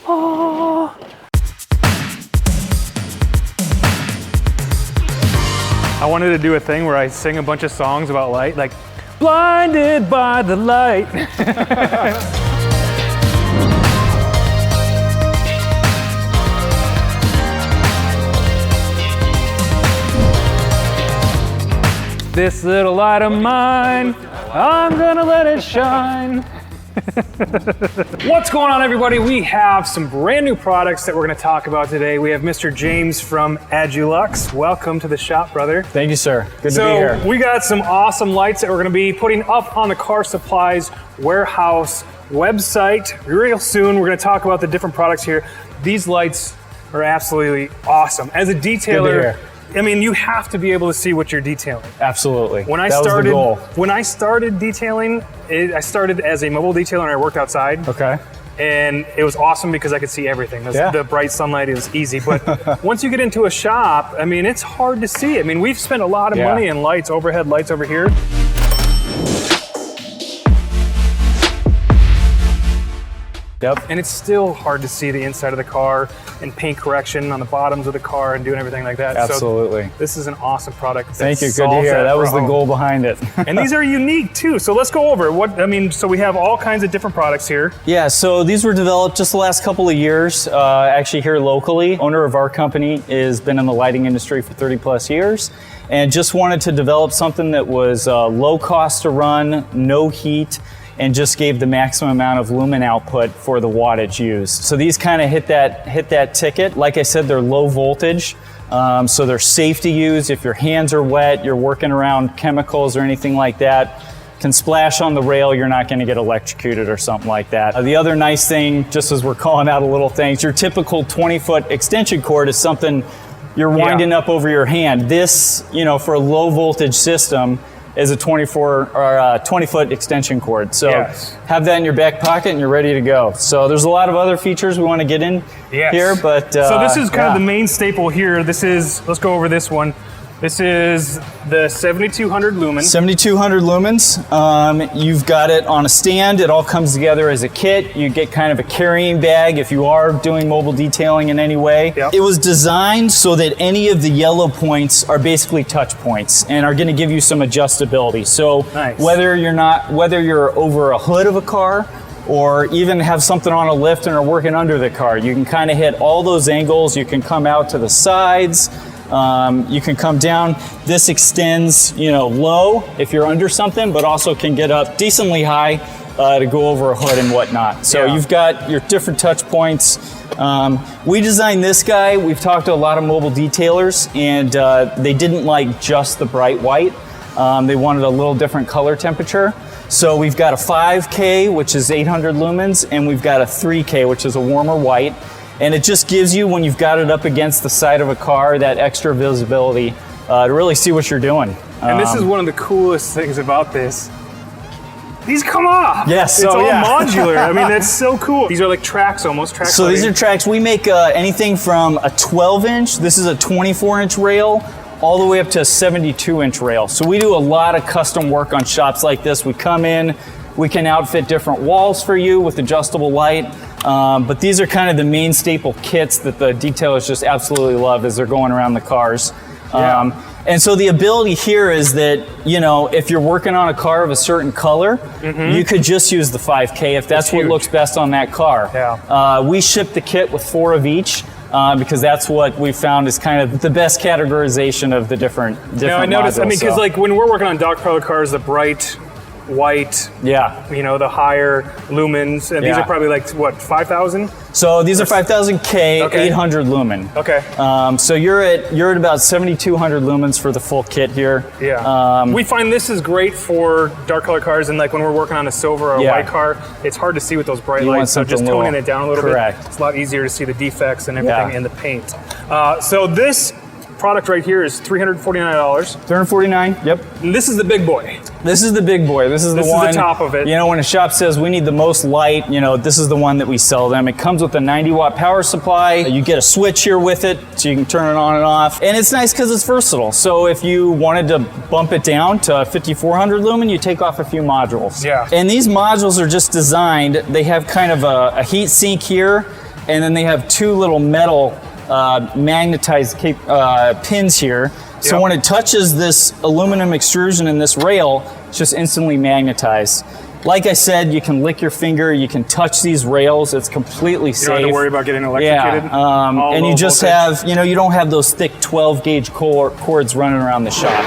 Oh. I wanted to do a thing where I sing a bunch of songs about light, like blinded by the light. This little light of mine, I'm gonna let it shine. What's going on, everybody? We have some brand new products that we're going to talk about today. We have Mr. James from Agilux. Welcome to the shop, brother. Thank you, sir. Good to be here. So we got some awesome lights that we're going to be putting up on the Car Supplies warehouse website real soon. We're going to talk about the different products here. These lights are absolutely awesome. As a detailer, I mean, you have to be able to see what you're detailing. Absolutely. When I started detailing, I started as a mobile detailer and I worked outside. Okay. And it was awesome because I could see everything. The bright sunlight is easy. But once you get into a shop, I mean, it's hard to see. I mean, we've spent a lot of money in lights, overhead lights over here. Yep. And it's still hard to see the inside of the car and paint correction on the bottoms of the car and doing everything like that. Absolutely. So this is an awesome product. Thank you. Good to hear. That was the goal behind it. And these are unique too. So let's go over so we have all kinds of different products here. Yeah, so these were developed just the last couple of years, actually here locally. Owner of our company has been in the lighting industry for 30 plus years and just wanted to develop something that was low cost to run, no heat, and just gave the maximum amount of lumen output for the wattage used. So these kind of hit that ticket. Like I said, they're low voltage, so they're safe to use. If your hands are wet, you're working around chemicals or anything like that, can splash on the rail, you're not gonna get electrocuted or something like that. The other nice thing, just as we're calling out a little things, your typical 20-foot extension cord is something you're winding up over your hand. This, for a low voltage system, is a 20-foot extension cord. So have that in your back pocket and you're ready to go. So there's a lot of other features we want to get in here, but so this is kind of the main staple here. Let's go over this one. This is the 7200 lumens. 7200 lumens. You've got it on a stand. It all comes together as a kit. You get kind of a carrying bag if you are doing mobile detailing in any way. Yep. It was designed so that any of the yellow points are basically touch points and are going to give you some adjustability. So whether you're over a hood of a car or even have something on a lift and are working under the car, you can kind of hit all those angles. You can come out to the sides. You can come down. This extends, low if you're under something, but also can get up decently high to go over a hood and whatnot. So you've got your different touch points. We designed this guy. We've talked to a lot of mobile detailers, and they didn't like just the bright white. They wanted a little different color temperature. So we've got a 5K, which is 800 lumens, and we've got a 3K, which is a warmer white. And it just gives you, when you've got it up against the side of a car, that extra visibility to really see what you're doing. And this is one of the coolest things about this. These come off. Yes, it's all modular. I mean, that's so cool. These are like tracks almost. So these are tracks. We make anything from a 12-inch, this is a 24-inch rail, all the way up to a 72-inch rail. So we do a lot of custom work on shops like this. We come in, we can outfit different walls for you with adjustable light. But these are kind of the main staple kits that the detailers just absolutely love as they're going around the cars. And so the ability here is that, if you're working on a car of a certain color, you could just use the 5K if that's what looks best on that car. We ship the kit with 4 of each. Because that's what we found is kind of the best categorization of the different I noticed, modules, because like when we're working on dark color cars, the bright white, the higher lumens, and these are probably like what, 5,000? So these are 5,000K, 800 lumen. Okay. So you're at about 7,200 lumens for the full kit here. Yeah. We find this is great for dark color cars, and like when we're working on a silver or a white car, it's hard to see with those bright lights. So just toning it down a little bit, it's a lot easier to see the defects and everything in the paint. So this product right here is $349. $349, yep. And this is the big boy. This is the big boy. This is the one. This is the top of it. When a shop says we need the most light, this is the one that we sell them. It comes with a 90-watt power supply. You get a switch here with it, so you can turn it on and off. And it's nice because it's versatile. So if you wanted to bump it down to 5,400 lumen, you take off a few modules. Yeah. And these modules are just designed. They have kind of a heat sink here. and then they have two little metal magnetized pins here. So when it touches this aluminum extrusion in this rail, it's just instantly magnetized. Like I said, you can lick your finger, you can touch these rails, it's completely safe. You don't have to worry about getting electrocuted. Yeah, and you just have, you know, you don't have those thick 12 gauge cords running around the shop,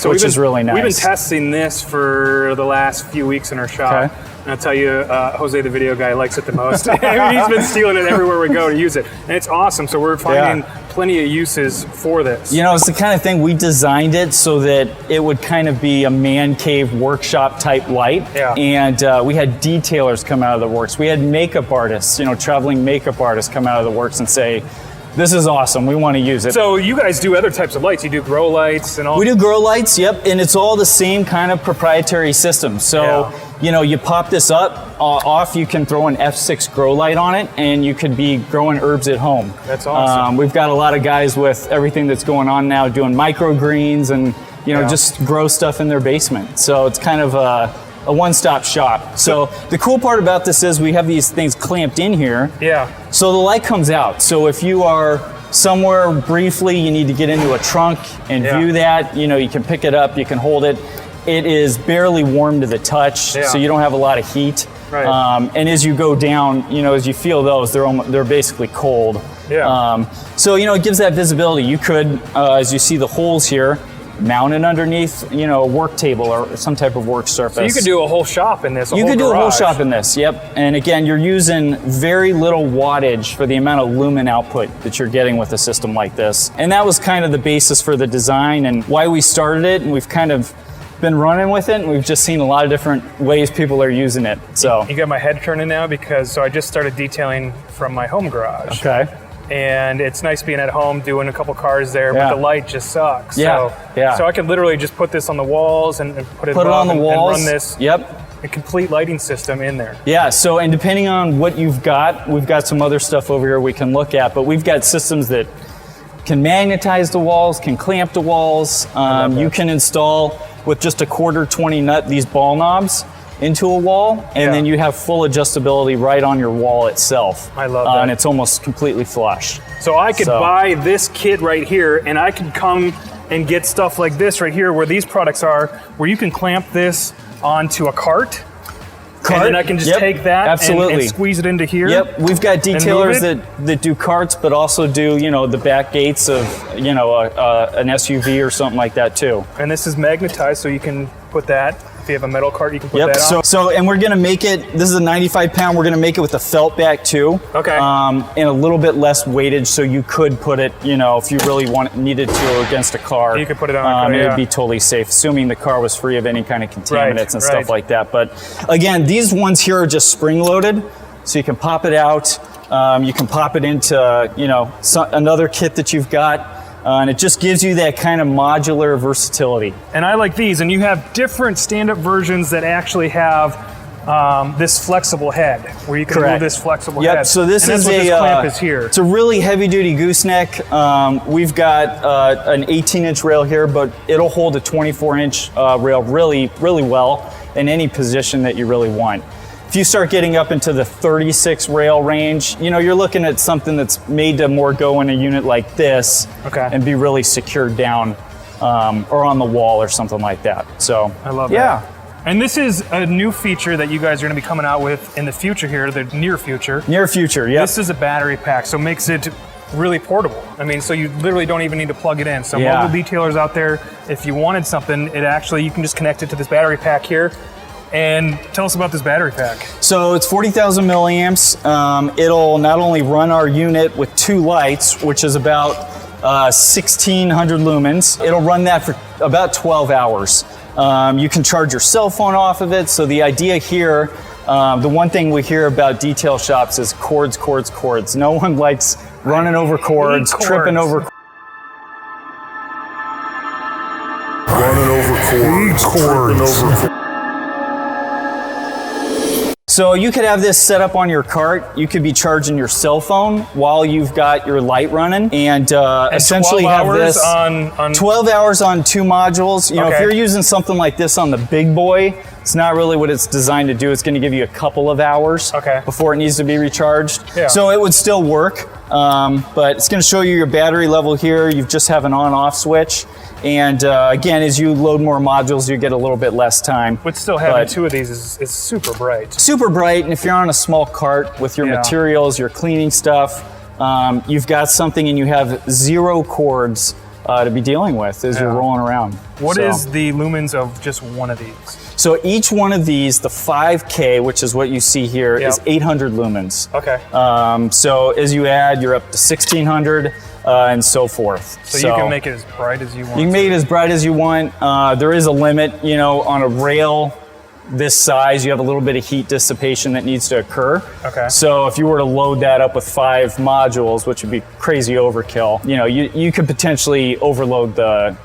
which is really nice. We've been testing this for the last few weeks in our shop. Okay. And I'll tell you, Jose, the video guy, likes it the most. He's been stealing it everywhere we go to use it. And it's awesome, so we're finding plenty of uses for this. You know, it's the kind of thing, we designed it so that it would kind of be a man cave workshop type light. Yeah. And we had detailers come out of the works. We had makeup artists, you know, traveling makeup artists come out of the works and say, this is awesome, we want to use it. So you guys do other types of lights. You do grow lights and all? We do grow lights, yep, and it's all the same kind of proprietary system. So, you know, you pop this off, you can throw an F6 grow light on it, and you could be growing herbs at home. That's awesome. We've got a lot of guys with everything that's going on now doing microgreens and, you know, just grow stuff in their basement. So it's kind of a one-stop shop. So the cool part about this is we have these things clamped in here. Yeah. So the light comes out. So if you are somewhere briefly, you need to get into a trunk and view that, you know, you can pick it up, you can hold it. It is barely warm to the touch, so you don't have a lot of heat. Right. And as you go down, you know, as you feel those, they're basically cold. Yeah. So, you know, it gives that visibility. You could, as you see the holes here, mount it underneath, you know, a work table or some type of work surface. So you could do a whole shop in this. You could do a whole shop in this, yep. And again, you're using very little wattage for the amount of lumen output that you're getting with a system like this. And that was kind of the basis for the design and why we started it. And we've kind of been running with it, and we've just seen a lot of different ways people are using it. So you got my head turning now because I just started detailing from my home garage. Okay. And it's nice being at home doing a couple cars there, but the light just sucks. So I could literally just put this on the walls and put it on the walls and run this. Yep. A complete lighting system in there. Yeah, so and depending on what you've got, we've got some other stuff over here we can look at, but we've got systems that can magnetize the walls, can clamp the walls. You can install with just a 1/4 nut these ball knobs into a wall, and then you have full adjustability right on your wall itself. I love that. And it's almost completely flush. So I could buy this kit right here, and I could come and get stuff like this right here where these products are, where you can clamp this onto a cart. And then I can just take that and squeeze it into here. Yep, we've got detailers that do carts, but also do, you know, the back gates of, you know, an SUV or something like that too. And this is magnetized, so you can put that. If you have a metal cart, you can put that on. So and we're gonna make it, this is a 95 pound, we're gonna make it with a felt back too. Okay. And a little bit less weightage, so you could put it, you know, if you really needed to against a car. You could put it on a car, it'd be totally safe, assuming the car was free of any kind of contaminants and stuff like that. But again, these ones here are just spring loaded, so you can pop it out. You can pop it into, you know, another kit that you've got. And it just gives you that kind of modular versatility. And I like these, and you have different stand-up versions that actually have this flexible head, where you can move this flexible head. So this is this clamp is here. It's a really heavy-duty gooseneck. We've got an 18-inch rail here, but it'll hold a 24-inch rail really, really well in any position that you really want. If you start getting up into the 36 rail range, you know, you're looking at something that's made to more go in a unit like this and be really secured down or on the wall or something like that. So I love that. And this is a new feature that you guys are going to be coming out with in the future here, the near future. Near future, yeah. This is a battery pack, so it makes it really portable. I mean, so you literally don't even need to plug it in. So mobile detailers out there, if you wanted something, you can just connect it to this battery pack here. And tell us about this battery pack. So it's 40,000 milliamps. It'll not only run our unit with 2 lights, which is about 1,600 lumens. It'll run that for about 12 hours. You can charge your cell phone off of it. So the idea here, the one thing we hear about detail shops is cords, cords, cords. No one likes running over cords, tripping over cords. Running over cords, tripping over cords. So you could have this set up on your cart. You could be charging your cell phone while you've got your light running, and essentially have this on 12 hours on 2 modules. You know, if you're using something like this on the big boy, It's not really what it's designed to do. It's going to give you a couple of hours before it needs to be recharged. Yeah. So it would still work, but it's going to show you your battery level here. You just have an on-off switch. And again, as you load more modules, you get a little bit less time. But still having two of these is super bright. Super bright, and if you're on a small cart with your materials, your cleaning stuff, you've got something and you have 0 cords to be dealing with as you're rolling around. What is the lumens of just one of these? So each one of these, the 5K, which is what you see here, is 800 lumens. Okay. So as you add, you're up to 1600 and so forth. So you can make it as bright as you want. You can make it as bright as you want. There is a limit, you know, on a rail this size, you have a little bit of heat dissipation that needs to occur. Okay. So if you were to load that up with 5 modules, which would be crazy overkill, you know, you could potentially overload the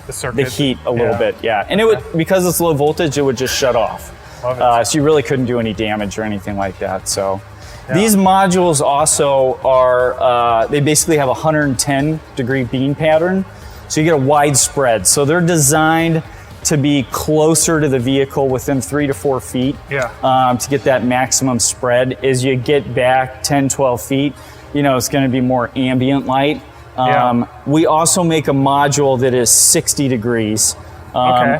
heat a little bit. Yeah. And it would, because it's low voltage, it would just shut off. Love it. So you really couldn't do any damage or anything like that. So these modules also are, they basically have a 110 degree beam pattern. So you get a wide spread. So they're designed to be closer to the vehicle within 3 to 4 feet to get that maximum spread. As you get back 10, 12 feet, you know, it's going to be more ambient light. We also make a module that is 60 degrees.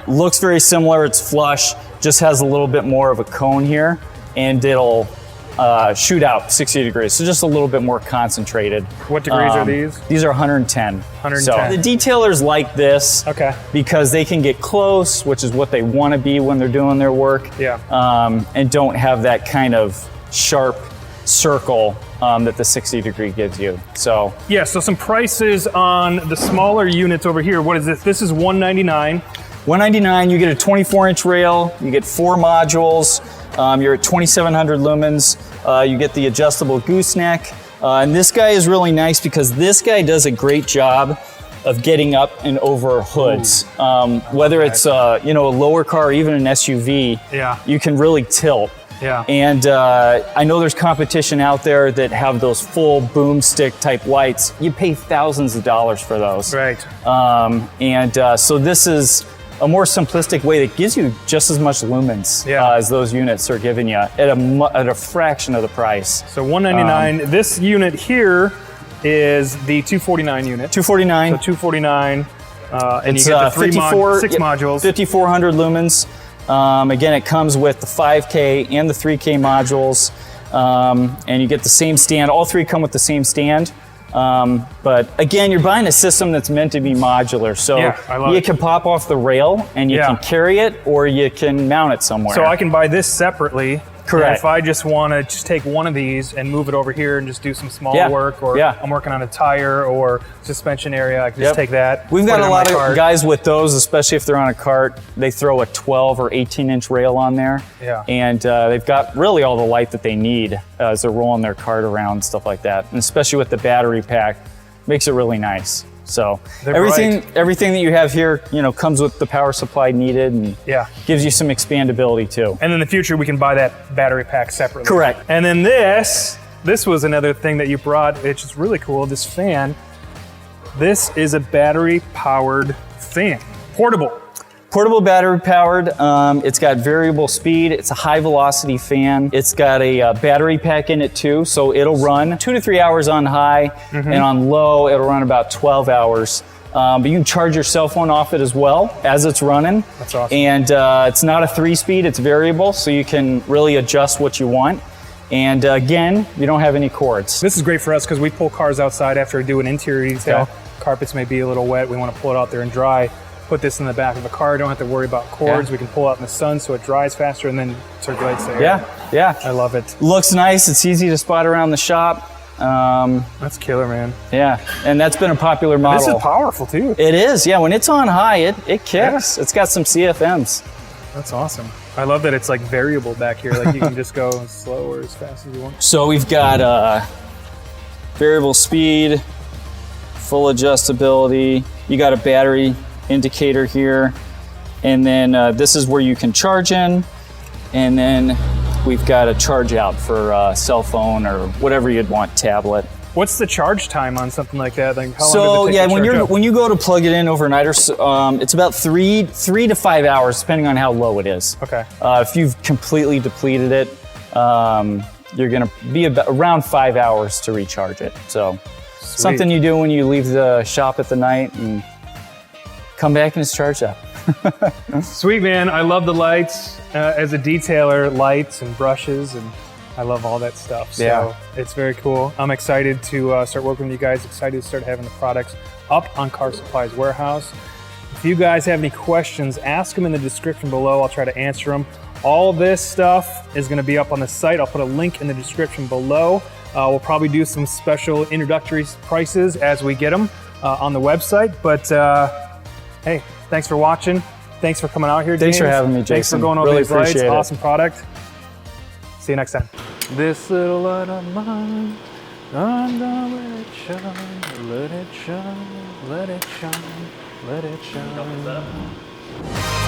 Looks very similar. It's flush, just has a little bit more of a cone here, and it'll shoot out 60 degrees, so just a little bit more concentrated. What degrees are these? These are 110. 110. So the detailers like this because they can get close, which is what they want to be when they're doing their work, and don't have that kind of sharp circle that the 60 degree gives you. So so some prices on the smaller units over here. What is this? This is $199. $199, you get a 24-inch rail, you get 4 modules, you're at 2,700 lumens, you get the adjustable gooseneck, and this guy is really nice because this guy does a great job of getting up and over hoods. Whether it's you know, a lower car or even an SUV, you can really tilt. And I know there's competition out there that have those full boomstick type lights. You pay thousands of dollars for those. Right. So this is a more simplistic way that gives you just as much lumens as those units are giving you at a fraction of the price. So $199. This unit here is the 249 unit. 249. So 249. And you get the 6 modules. 5,400 lumens. Again, it comes with the 5K and the 3K modules. And you get the same stand. All 3 come with the same stand. But again, you're buying a system that's meant to be modular. So you can pop off the rail and you can carry it, or you can mount it somewhere. So I can buy this separately. Correct. If I just want to just take one of these and move it over here and just do some small work, or I'm working on a tire or suspension area, I can just take that. We've got a lot of guys with those, especially if they're on a cart. They throw a 12 or 18-inch rail on there, and they've got really all the light that they need as they're rolling their cart around and stuff like that. And especially with the battery pack, makes it really nice. So everything that you have here, you know, comes with the power supply needed, and gives you some expandability too. And in the future, we can buy that battery pack separately. Correct. And then this was another thing that you brought, which is really cool. This fan. This is a battery powered fan, portable. Portable battery powered. It's got variable speed. It's a high velocity fan. It's got a battery pack in it too, so it'll run 2 to 3 hours on high, and on low it'll run about 12 hours. But you can charge your cell phone off it as well as it's running. That's awesome. And it's not a 3-speed, it's variable, so you can really adjust what you want. And again, you don't have any cords. This is great for us because we pull cars outside after we do an interior detail. Carpets may be a little wet. We want to pull it out there and dry. Put this in the back of the car. Don't have to worry about cords. We can pull out in the sun so it dries faster and then circulates the air. I love it. Looks nice. It's easy to spot around the shop. That's killer, man. Yeah, and that's been a popular model. This is powerful too. It is. Yeah, when it's on high, it kicks. It's got some CFMs. That's awesome. I love that it's like variable back here. Like you can just go as slow or as fast as you want. So we've got variable speed, full adjustability. You got a battery indicator here, and then this is where you can charge in, and then we've got a charge out for cell phone or whatever you'd want, tablet. What's the charge time on something like that? Like how long So does it take yeah, to charge up? when you go to plug it in overnight, or it's about three to 5 hours, depending on how low it is. Okay. If you've completely depleted it, you're gonna be around 5 hours to recharge it. So something you do when you leave the shop at the night and come back and it's charged up. Sweet, man. I love the lights. As a detailer, lights and brushes, and I love all that stuff. So Yeah. it's very cool. I'm excited to start working with you guys, excited to start having the products up on Car Supply's warehouse. If you guys have any questions, ask them in the description below. I'll try to answer them. All this stuff is going to be up on the site. I'll put a link in the description below. We'll probably do some special introductory prices as we get them on the website. But hey, thanks for watching. Thanks for coming out here, James. Thanks for having me, Jason. Thanks for going over Really these lights. appreciate it. Awesome product. See you next time. This little light of mine, I'm gonna let it shine, let it shine, let it shine, let it shine.